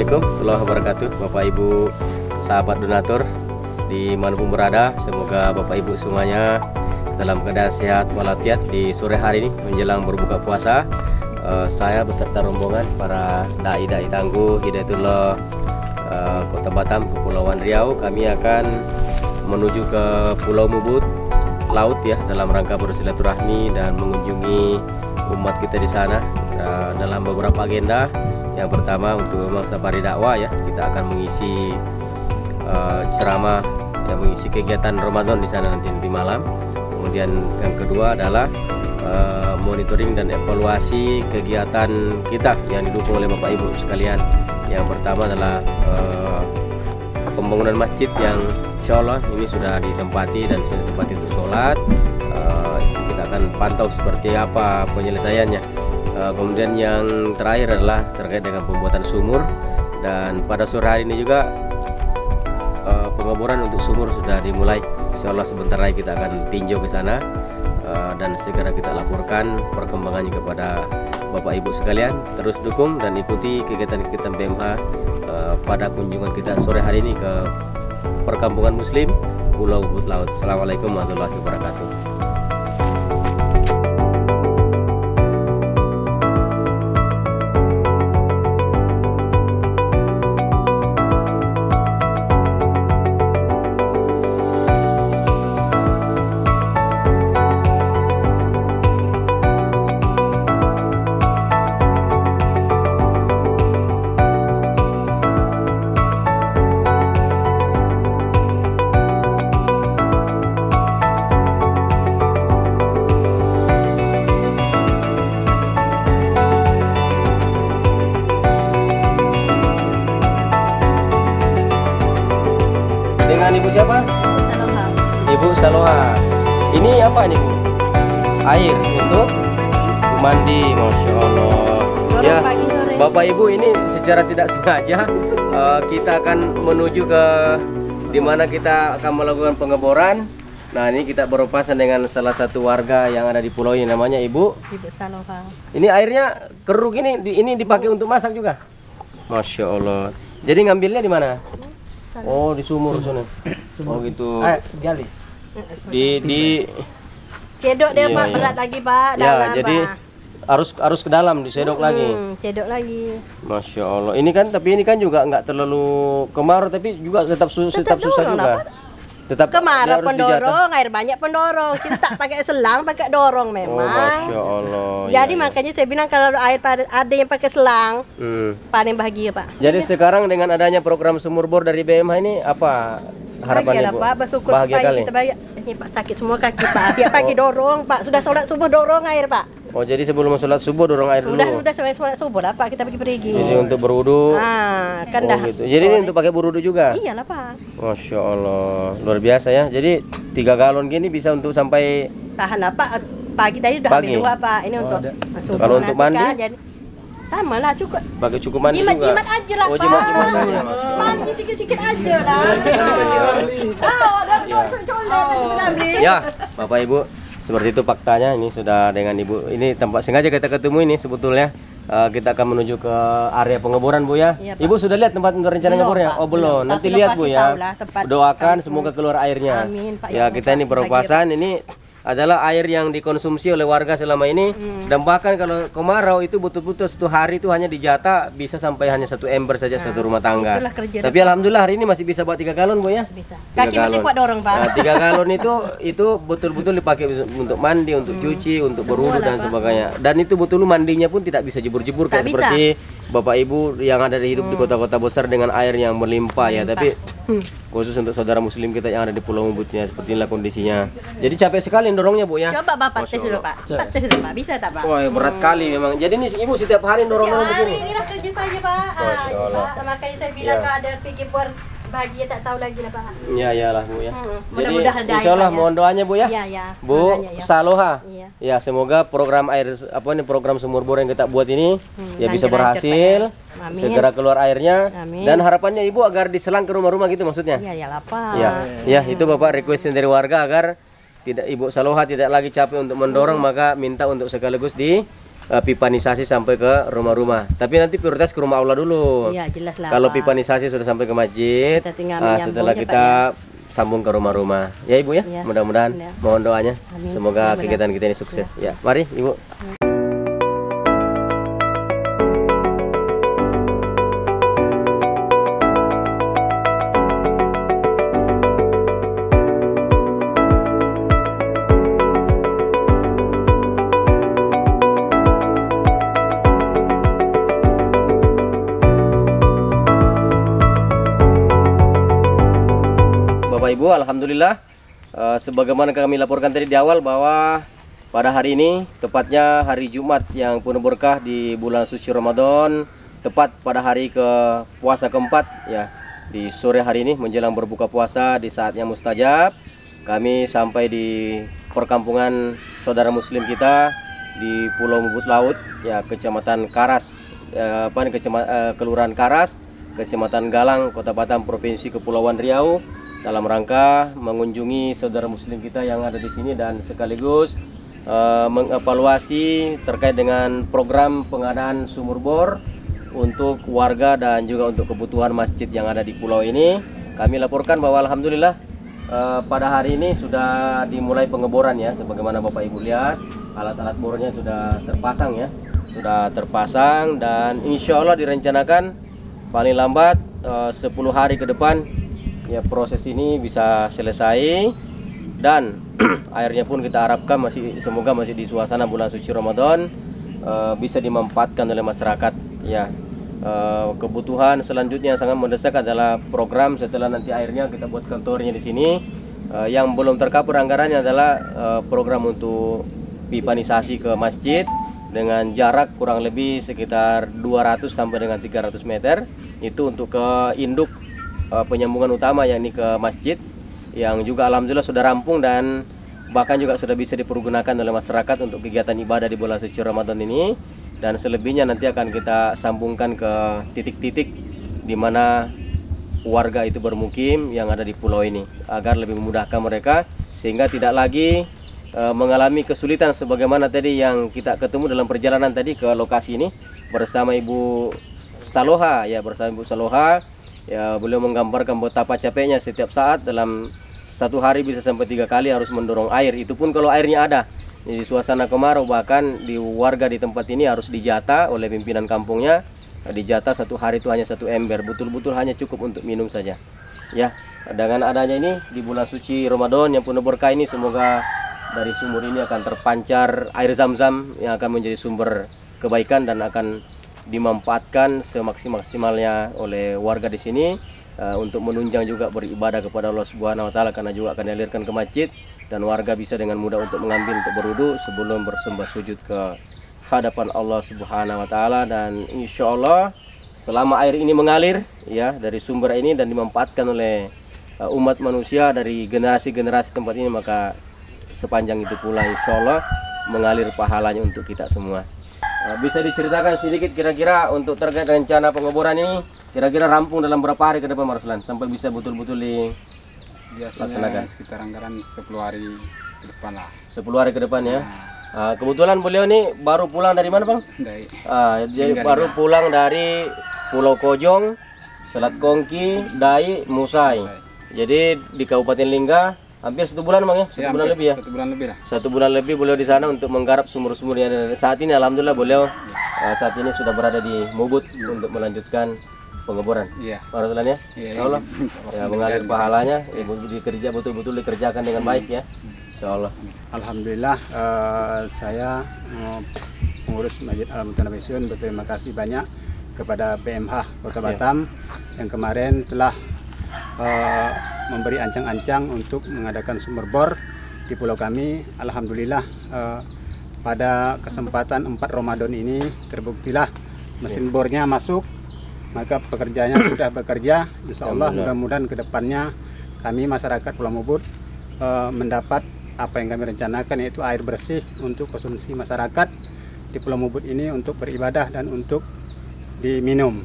Assalamualaikum warahmatullahi wabarakatuh. Bapak Ibu sahabat donatur dimanapun berada, semoga Bapak Ibu semuanya dalam keadaan sehat walafiat di sore hari ini menjelang berbuka puasa. Saya beserta rombongan para dai-dai tangguh Hidayatullah Kota Batam, Kepulauan Riau, kami akan menuju ke Pulau Mubut laut ya, dalam rangka bersilaturahmi dan mengunjungi umat kita di sana dalam beberapa agenda. Yang pertama untuk memang safari dakwah ya, kita akan mengisi ceramah yang mengisi kegiatan Ramadan di sana nanti malam. Kemudian yang kedua adalah monitoring dan evaluasi kegiatan kita yang didukung oleh Bapak Ibu sekalian. Yang pertama adalah pembangunan masjid yang insya Allah ini sudah ditempati dan bisa ditempati untuk sholat. Kita akan pantau seperti apa penyelesaiannya. Kemudian yang terakhir adalah terkait dengan pembuatan sumur, dan pada sore hari ini juga pengeboran untuk sumur sudah dimulai. Insya Allah sebentar lagi kita akan tinjau ke sana dan segera kita laporkan perkembangannya kepada Bapak Ibu sekalian. Terus dukung dan ikuti kegiatan-kegiatan BMH pada kunjungan kita sore hari ini ke perkampungan Muslim Pulau Mubut Laut. Assalamualaikum warahmatullahi wabarakatuh. Dengan Ibu siapa? Saloha. Ibu Saloha. Ini apa nih Bu? Air untuk mandi, Masya Allah. Ya, Bapak Ibu, ini secara tidak sengaja kita akan menuju ke dimana kita akan melakukan pengeboran. Nah, ini kita berpapasan dengan salah satu warga yang ada di pulau ini, namanya Ibu Saloha. Ini airnya keruh ini dipakai untuk masak juga. Masya Allah. Jadi ngambilnya di mana? Oh, di sumur sana. Oh gitu. Gali. Di Cedok dia iya, Pak, iya. berat lagi Pak. Ya, dalam, jadi Pak. harus ke dalam disedok lagi. Cedok lagi. Masya Allah. Ini kan tapi ini kan juga nggak terlalu kemarau, tapi juga tetap susah dorong juga. lah, Pak. Tetap Kemarau dia harus pendorong, air banyak pendorong. Kita tak pakai selang, pakai dorong dijata. memang. Oh, Masya Allah. Jadi Iya, makanya saya bilang kalau air ada yang pakai selang, iya. paling bahagia Pak. Jadi sekarang dengan adanya program sumur bor dari BMH ini apa harapannya Bahagia Bu? lah Pak, bersyukur Bahagia supaya kali. kita bayar. Ini Pak sakit semua kaki Pak. Tiap pagi dorong Pak. Sudah sholat subuh dorong air Pak. Oh, jadi sebelum sholat subuh dorong air dulu. Sudah sampai sholat subuh lah Pak, kita pergi. Jadi untuk berwudu. Kan Oh, dah. gitu. Jadi ini untuk pakai berwudu juga. Iyalah Pak. Masya Allah, luar biasa ya. Jadi 3 galon gini bisa untuk sampai. Tahan lah Pak. Pagi tadi udah Pagi. ambil 2 Pak. Ini untuk masuk. Kalau untuk mandi? Jadi sama lah cukup. Pakai cukup mandi juga. Jimat aja lah Oh, Pak. jimat aja. Mandi sikit-sikit aja lah. Ya, Bapak Ibu, seperti itu faktanya. Ini sudah dengan Ibu. Ini tempat sengaja kita ketemu ini sebetulnya. Kita akan menuju ke area pengeboran Bu ya. Iya, Pak. Ibu sudah lihat tempat untuk rencana Belum, ngebornya? Pak. Oh belum. Belum. Nanti Tapi lihat Bu lokasi ya. tahulah tempat Doakan kampung. semoga keluar airnya. Amin, Pak. Ya, Ya, kita ini Pak. berpapasan. Ini adalah air yang dikonsumsi oleh warga selama ini. Dan bahkan kalau kemarau itu betul-betul 1 hari itu hanya dijata bisa sampai hanya 1 ember saja satu rumah tangga. itulah kerja Tapi alhamdulillah hari ini masih bisa buat 3 galon Bu ya. Bisa. 3 Kaki masih galon. kuat dorong Pak. Nah, 3 galon itu betul-betul dipakai untuk mandi, untuk cuci, untuk berwudu dan sebagainya. Dan itu betul mandinya pun tidak bisa jebur-jebur kayak Tak bisa. seperti Bapak Ibu yang ada di hidup di kota-kota besar dengan air yang melimpah ya. Tapi khusus untuk saudara muslim kita yang ada di Pulau Mubutnya seperti inilah kondisinya. Jadi capek sekali dorongnya Bu ya. Coba Bapak tes dulu Pak. Pak tes dulu Pak. Bisa tak Pak? Wah, berat kali memang. Jadi ini Ibu setiap hari dorong-dorong Hari begini. inilah kerja saya Pak. Masya Allah. Pak. Makanya saya bilang Ya. kalau ada pikir buat bahagia tak tahu lagi lah Pak. Ya iyalah Bu ya. Jadi Mudah-mudahan ada insya Allah air, Pak, ya. mohon doanya Bu ya. Iya, ya. Bu Makanya, ya. Saloha. Iya. Ya, semoga program air program sumur bor yang kita buat ini ya bisa lanjut, berhasil. Pak, ya. Amin. Segera keluar airnya. Amin. Dan harapannya Ibu agar diselang ke rumah-rumah gitu maksudnya. Iya, ya Pak. Ya, ya itu Bapak requestin dari warga agar tidak Ibu Saloha tidak lagi capek untuk mendorong, maka minta untuk sekaligus pipanisasi sampai ke rumah-rumah. Tapi nanti prioritas ke rumah Allah dulu. Iya, jelas lah. Kalau Pak. pipanisasi sudah sampai ke masjid, Kita tinggal setelah menyambungnya, kita Pak, sambung ke rumah-rumah. Ya Ibu ya, Ya. mudah-mudahan Ya. mohon doanya. Amin. Semoga Mudah-mudahan. kegiatan kita ini sukses. Ya, mari Ibu. Bapak Ibu, alhamdulillah sebagaimana kami laporkan tadi di awal bahwa pada hari ini, tepatnya hari Jumat yang penuh berkah di bulan suci Ramadan, tepat pada hari ke puasa keempat ya, di sore hari ini menjelang berbuka puasa di saat yang mustajab, kami sampai di perkampungan saudara muslim kita di Pulau Mubut Laut ya, Kecamatan Karas, Kelurahan Karas, Kecamatan Galang, Kota Batam, Provinsi Kepulauan Riau, dalam rangka mengunjungi saudara muslim kita yang ada di sini dan sekaligus mengevaluasi terkait dengan program pengadaan sumur bor untuk warga dan juga untuk kebutuhan masjid yang ada di pulau ini. Kami laporkan bahwa alhamdulillah pada hari ini sudah dimulai pengeboran ya, sebagaimana Bapak Ibu lihat alat-alat bornya sudah terpasang ya, sudah terpasang dan insya Allah direncanakan paling lambat 10 hari ke depan ya proses ini bisa selesai dan airnya pun kita harapkan semoga masih di suasana bulan suci Ramadan bisa dimanfaatkan oleh masyarakat ya. Kebutuhan selanjutnya yang sangat mendesak adalah program setelah nanti airnya kita buat kantornya di sini, yang belum tercover anggarannya adalah program untuk pipanisasi ke masjid dengan jarak kurang lebih sekitar 200 sampai dengan 300 meter, itu untuk ke induk penyambungan utama yakni ke masjid, yang juga alhamdulillah sudah rampung dan bahkan juga sudah bisa dipergunakan oleh masyarakat untuk kegiatan ibadah di bulan suci Ramadan ini. Dan selebihnya nanti akan kita sambungkan ke titik-titik di mana warga itu bermukim yang ada di pulau ini agar lebih memudahkan mereka sehingga tidak lagi mengalami kesulitan sebagaimana tadi yang kita ketemu dalam perjalanan tadi ke lokasi ini bersama Ibu Saloha ya, bersama Ibu Saloha ya, beliau menggambarkan betapa capeknya setiap saat dalam satu hari bisa sampai 3 kali harus mendorong air, itu pun kalau airnya ada. Jadi suasana kemarau, bahkan di warga di tempat ini harus dijata oleh pimpinan kampungnya, dijata satu hari itu hanya 1 ember, betul-betul hanya cukup untuk minum saja ya. Dengan adanya ini di bulan suci Ramadan yang penuh berkah ini, semoga dari sumur ini akan terpancar air zam-zam yang akan menjadi sumber kebaikan dan akan dimanfaatkan semaksimalnya oleh warga di sini untuk menunjang juga beribadah kepada Allah Subhanahu wa taala, karena juga akan dialirkan ke masjid dan warga bisa dengan mudah untuk mengambil untuk berwudu sebelum bersembah sujud ke hadapan Allah Subhanahu wa taala. Dan insya Allah selama air ini mengalir ya dari sumber ini dan dimanfaatkan oleh umat manusia dari generasi-generasi tempat ini, maka sepanjang itu pula insya Allah mengalir pahalanya untuk kita semua. Bisa diceritakan sedikit kira-kira untuk terkait rencana pengeboran ini, kira-kira rampung dalam berapa hari ke depan Mas Ruslan sampai bisa betul-betul biasanya sekitar anggaran 10 hari ke depan lah. 10 hari ke depan ya. Kebetulan beliau ini baru pulang dari mana Bang? Dari Jadi baru pulang dari Pulau Kojong, Selat Kongki, Dai, Musai. Jadi di Kabupaten Lingga hampir 1 bulan Bang ya? 1 bulan lebih ya? 1 bulan lebih lah. 1 bulan lebih beliau di sana untuk menggarap sumur-sumur yang ada. Saat ini alhamdulillah beliau saat ini sudah berada di Mubut untuk melanjutkan pengeboran. Iya. Marzulan ya. Insya Allah ya, mengalir pahalanya, dikerja betul-betul dikerjakan dengan baik ya. Insya Allah. Alhamdulillah saya pengurus Masjid Al-Mutanabisyun berterima kasih banyak kepada BMH Kota Batam yang kemarin telah memberi ancang-ancang untuk mengadakan sumur bor di pulau kami. Alhamdulillah pada kesempatan 4 Ramadan ini terbuktilah mesin bornya masuk, maka pekerjanya sudah bekerja. Insya Allah mudah-mudahan ke depannya kami masyarakat Pulau Mubut mendapat apa yang kami rencanakan, yaitu air bersih untuk konsumsi masyarakat di Pulau Mubut ini untuk beribadah dan untuk diminum.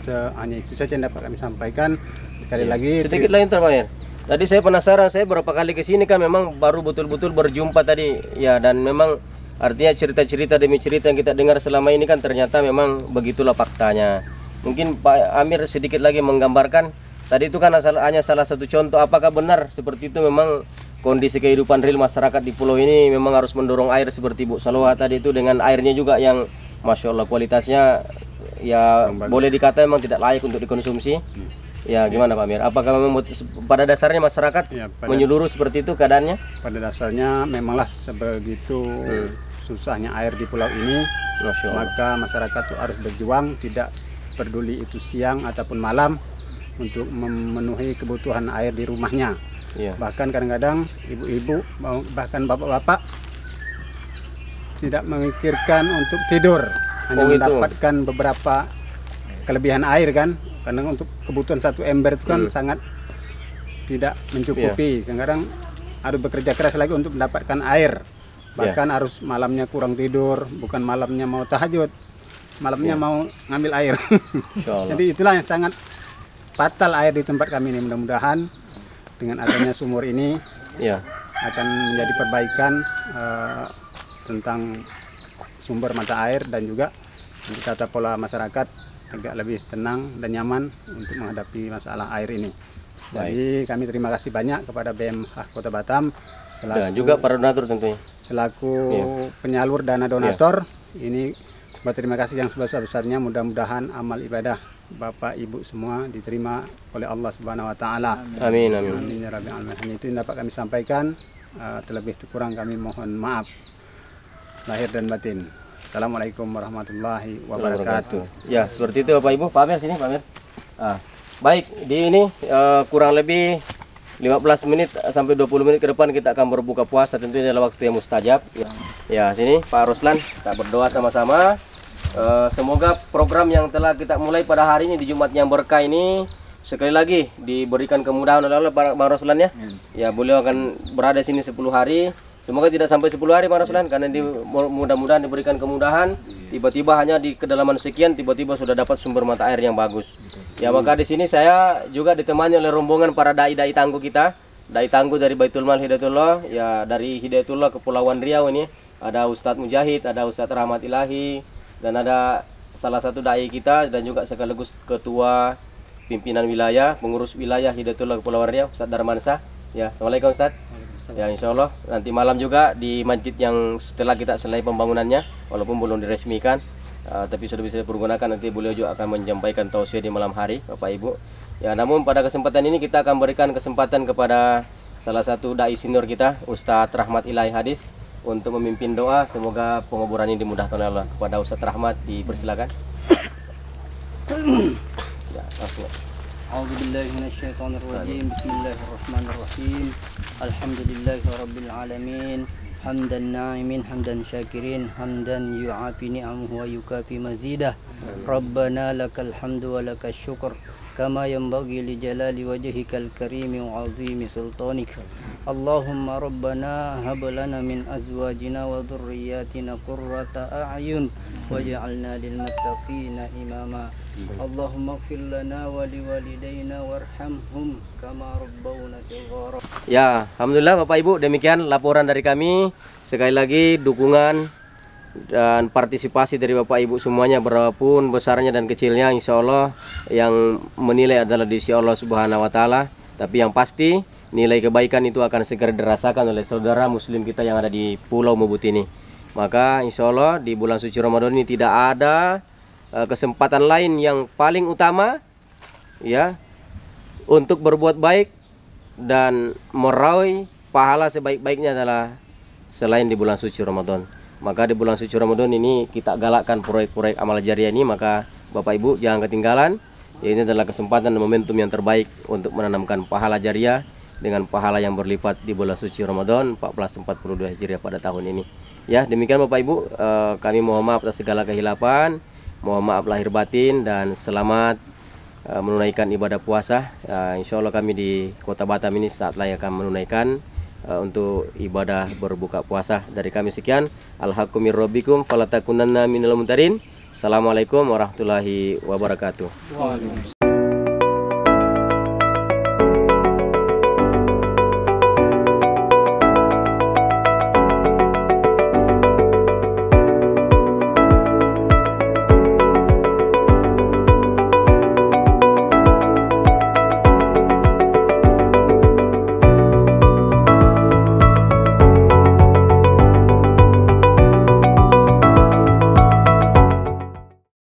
Hanya itu saja yang dapat kami sampaikan. Sekali lagi sedikit lagi terakhir. Tadi saya penasaran, saya berapa kali ke sini kan memang baru betul-betul berjumpa tadi ya, dan memang Artinya cerita-cerita demi cerita yang kita dengar selama ini kan ternyata memang begitulah faktanya. Mungkin Pak Amir sedikit lagi menggambarkan, tadi itu kan hanya salah satu contoh. Apakah benar seperti itu memang kondisi kehidupan real masyarakat di pulau ini memang harus mendorong air seperti Bu Saloha tadi itu, dengan airnya juga yang Masya Allah kualitasnya ya boleh dikata memang tidak layak untuk dikonsumsi. Ya gimana Pak Amir? Apakah memang pada dasarnya masyarakat menyeluruh seperti itu keadaannya? Pada dasarnya memanglah sebegitu susahnya air di pulau ini, maka masyarakat itu harus berjuang, tidak peduli itu siang ataupun malam, untuk memenuhi kebutuhan air di rumahnya. Bahkan kadang-kadang ibu-ibu, bahkan bapak-bapak tidak memikirkan untuk tidur, hanya mendapatkan beberapa kelebihan air kan, karena untuk kebutuhan satu ember itu kan sangat tidak mencukupi. Kadang-kadang harus bekerja keras lagi untuk mendapatkan air. Bahkan harus malamnya kurang tidur, bukan malamnya mau tahajud, malamnya mau ngambil air. Jadi itulah yang sangat fatal air di tempat kami ini. Mudah-mudahan dengan adanya sumur ini akan menjadi perbaikan tentang sumber mata air, dan juga untuk tata pola masyarakat agak lebih tenang dan nyaman untuk menghadapi masalah air ini. Jadi kami terima kasih banyak kepada BMH Kota Batam dan juga para donatur tentunya. Selaku penyalur dana donatur, ini berterima kasih yang sebesar-besarnya. Mudah-mudahan amal ibadah Bapak Ibu semua diterima oleh Allah Subhanahu wa taala. Amin amin. Amin ya rabbal alamin. Itu yang dapat kami sampaikan. Terlebih kurang kami mohon maaf lahir dan batin. Assalamualaikum warahmatullahi wabarakatuh. Ya, seperti itu Bapak Ibu. Pak Amir sini, Pak Amir. Baik, di ini kurang lebih 15 menit sampai 20 menit ke depan kita akan berbuka puasa, tentunya dalam waktu yang mustajab. Ya, sini Pak Ruslan, kita berdoa sama-sama. Semoga program yang telah kita mulai pada hari ini di Jumat yang berkah ini sekali lagi diberikan kemudahan oleh Pak Ruslan ya. Ya, beliau akan berada di sini 10 hari. Semoga tidak sampai 10 hari Pak Ruslan, karena mudah-mudahan diberikan kemudahan. Tiba-tiba hanya di kedalaman sekian tiba-tiba sudah dapat sumber mata air yang bagus. Ya, maka di sini saya juga ditemani oleh rombongan para dai-dai tangguh kita. Dai tangguh dari Baitul Mal Hidayatullah, ya dari Hidayatullah Kepulauan Riau ini. Ada Ustadz Mujahid, ada Ustadz Rahmat Ilahi, dan ada salah satu dai kita dan juga sekaligus ketua pimpinan wilayah, pengurus wilayah Hidayatullah Kepulauan Riau, Ustadz Darmansyah. Ya, Assalamualaikum Ustadz. Ya, insya Allah nanti malam juga di masjid yang setelah kita selesai pembangunannya, walaupun belum diresmikan, tapi sudah bisa dipergunakan, nanti beliau juga akan menyampaikan tausiah di malam hari Bapak Ibu. Ya, namun pada kesempatan ini kita akan berikan kesempatan kepada salah satu dai senior kita, Ustadz Rahmat Ilahi Hadis, untuk memimpin doa. Semoga penguburan ini dimudahkan oleh Allah. Kepada Ustadz Rahmat dipersilakan. Ya, langsung. A'udzubillahi minasyaitonirrajim. Bismillahirrahmanirrahim. Alhamdulillahirabbil alamin. Hamdan na'imin, hamdan syakirin, hamdan yu'afi ni'amuhu wa yukafi mazidah. Rabbana lakal hamdu wa lakal syukur, kama yanbaghi li jalali wajhikal karimi wa 'azimi sultanik. Allahumma rabbana hab lana min azwajina wa dhurriyyatina qurrata a'yun waj'alna lil muttaqina imama. Allahumma ighfir lana wa liwalidayna warhamhum kama rabbawna shighara. Ya, alhamdulillah Bapak Ibu, demikian laporan dari kami. Sekali lagi dukungan dan partisipasi dari Bapak Ibu semuanya, berapapun besarnya dan kecilnya, insya Allah yang menilai adalah di sisi Allah Subhanahu wa taala. Tapi yang pasti nilai kebaikan itu akan segera dirasakan oleh saudara muslim kita yang ada di Pulau Mubut ini. Maka insya Allah di bulan suci Ramadan ini tidak ada kesempatan lain yang paling utama ya untuk berbuat baik dan meraih pahala sebaik-baiknya adalah selain di bulan suci Ramadan. Maka di bulan suci Ramadan ini kita galakkan proyek-proyek amal jariah ini. Maka Bapak Ibu jangan ketinggalan, ya, ini adalah kesempatan dan momentum yang terbaik untuk menanamkan pahala jariah dengan pahala yang berlipat di bulan suci Ramadan 1442 Hijriah pada tahun ini. Ya, demikian Bapak Ibu, kami mohon maaf atas segala kehilapan, mohon maaf lahir batin, dan selamat menunaikan ibadah puasa. Insya Allah kami di Kota Batam ini saat layak akan menunaikan untuk ibadah berbuka puasa. Dari kami sekian, al-haqqu mir rabbikum falatakunanna minal mumtarin. Assalamualaikum warahmatullahi wabarakatuh.